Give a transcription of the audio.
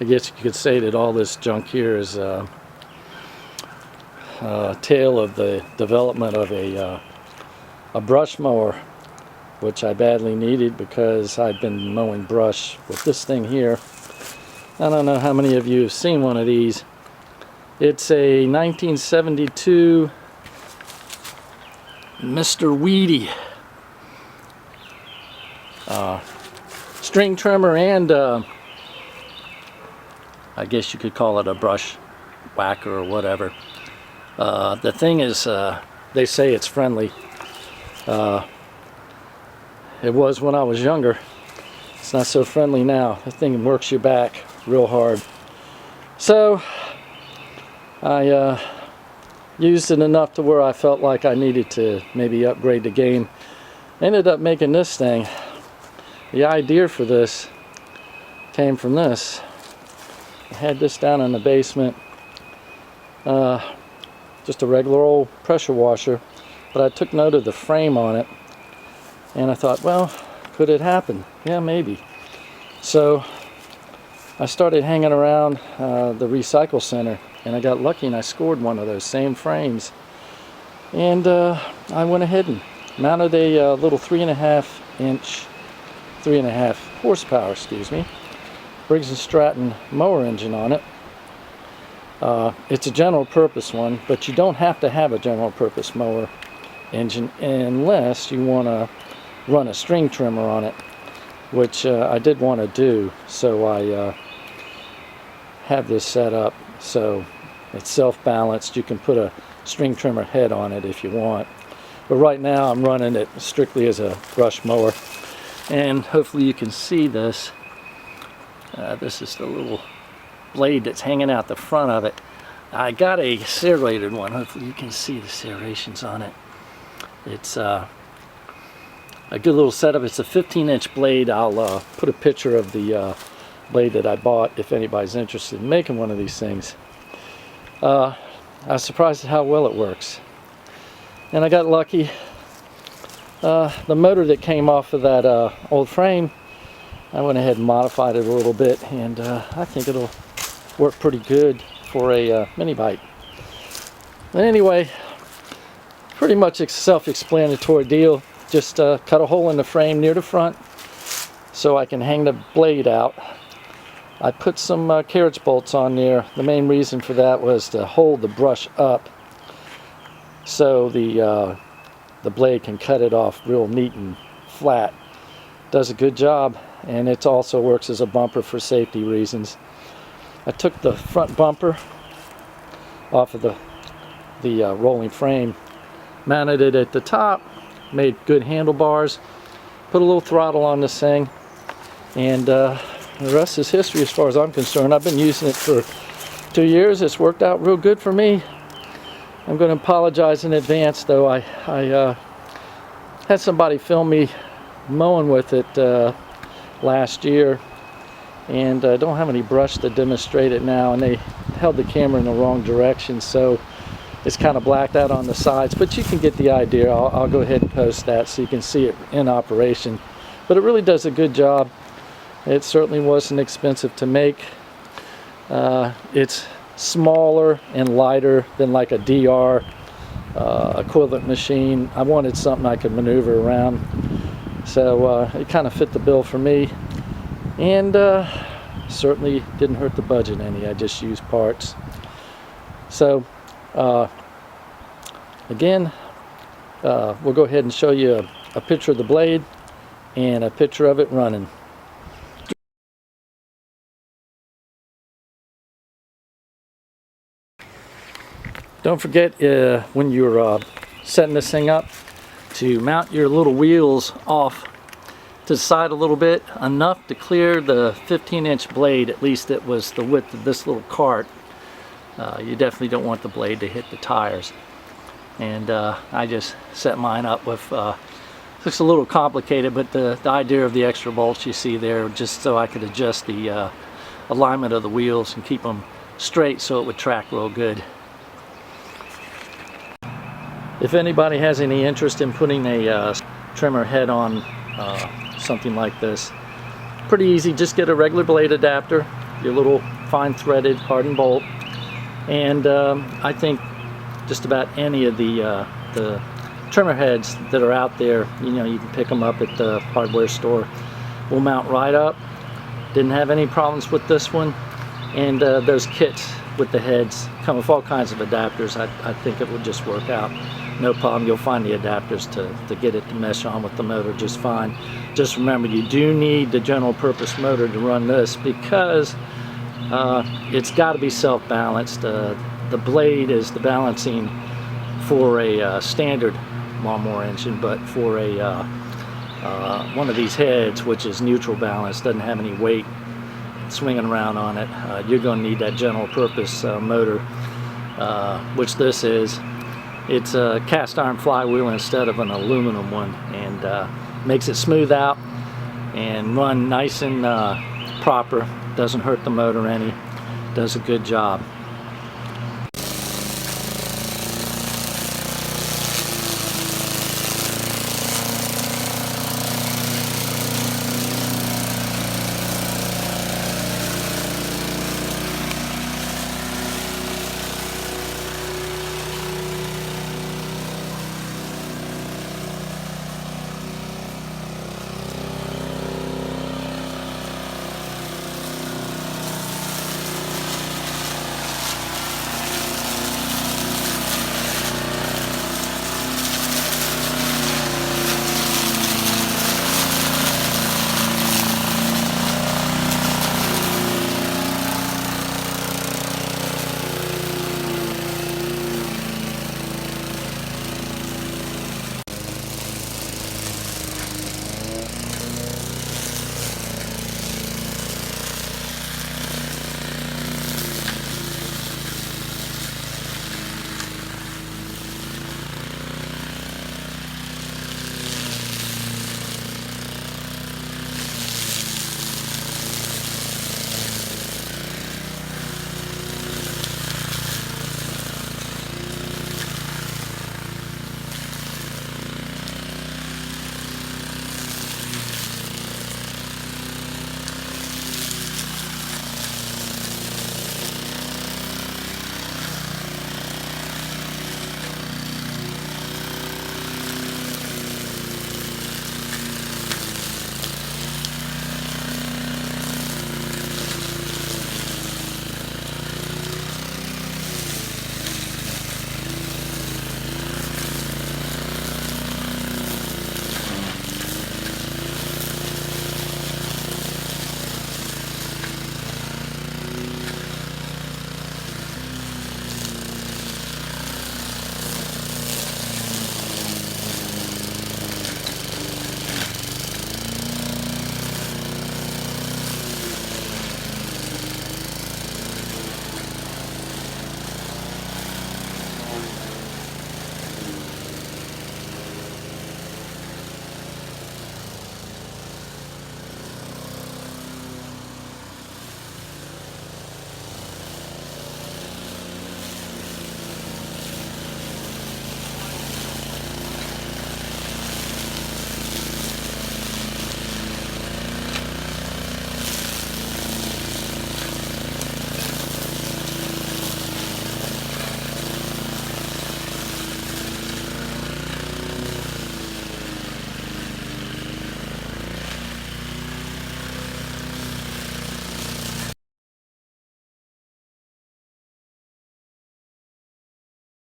I guess you could say that all this junk here is tale of the development of a brush mower, which I badly needed because I've been mowing brush with this thing here. I don't know how many of you have seen one of these. It's a 1972 Mr. Weedy string trimmer, and I guess you could call it a brush whacker or whatever. The thing is, they say it's friendly. It was when I was younger. It's not so friendly now. The thing works your back real hard. So I used it enough to where I felt like I needed to maybe upgrade the game. Ended up making this thing. The idea for this came from this. I had this down in the basement. Just a regular old pressure washer, but I took note of the frame on it, and I thought, well, could it happen? Yeah, maybe. So I started hanging around the recycle center, and I got lucky and I scored one of those same frames, and I went ahead and mounted a little 3.5 horsepower, Briggs & Stratton mower engine on it. It's a general purpose one, but you don't have to have a general purpose mower engine unless you want to run a string trimmer on it, which I did want to do. So I have this set up so it's self-balanced. You can put a string trimmer head on it if you want, but right now I'm running it strictly as a brush mower. And hopefully you can see this. This is the little blade that's hanging out the front of it. I got a serrated one. Hopefully you can see the serrations on it. It's a good little setup. It's a 15-inch blade. I'll put a picture of the blade that I bought if anybody's interested in making one of these things. I was surprised at how well it works. And I got lucky. The motor that came off of that old frame, I went ahead and modified it a little bit, and I think it'll work pretty good for a mini bike. But anyway, pretty much a self-explanatory deal. Just cut a hole in the frame near the front so I can hang the blade out. I put some carriage bolts on there. The main reason for that was to hold the brush up so the blade can cut it off real neat and flat. Does a good job, and it also works as a bumper for safety reasons. I took the front bumper off of the rolling frame, mounted it at the top, made good handlebars, put a little throttle on this thing, and the rest is history as far as I'm concerned. I've been using it for 2 years. It's worked out real good for me. I'm going to apologize in advance, though. I had somebody film me mowing with it last year, and I don't have any brush to demonstrate it now, and they held the camera in the wrong direction, so it's kind of blacked out on the sides, but you can get the idea. I'll go ahead and post that so you can see it in operation. But it really does a good job. It certainly wasn't expensive to make. It's smaller and lighter than like a DR equivalent machine. I wanted something I could maneuver around, so it kind of fit the bill for me, and certainly didn't hurt the budget any. I just used parts. So again, we'll go ahead and show you a picture of the blade and a picture of it running. Don't forget when you're setting this thing up to mount your little wheels off to the side a little bit, enough to clear the 15-inch blade. At least it was the width of this little cart. You definitely don't want the blade to hit the tires. And I just set mine up with, looks a little complicated, but the idea of the extra bolts you see there, just so I could adjust the alignment of the wheels and keep them straight so it would track real good. If anybody has any interest in putting a trimmer head on something like this, pretty easy. Just get a regular blade adapter, your little fine threaded hardened bolt. And I think just about any of the trimmer heads that are out there, you know, you can pick them up at the hardware store, will mount right up. Didn't have any problems with this one. And those kits with the heads come with all kinds of adapters. I think it would just work out no problem. You'll find the adapters to get it to mesh on with the motor just fine. Just remember, you do need the general purpose motor to run this, because it's got to be self-balanced. The blade is the balancing for a standard lawnmower engine, but for a one of these heads, which is neutral balance, doesn't have any weight swinging around on it, you're going to need that general purpose motor, which this is. It's a cast iron flywheel instead of an aluminum one, and makes it smooth out and run nice and proper. Doesn't hurt the motor any. Does a good job.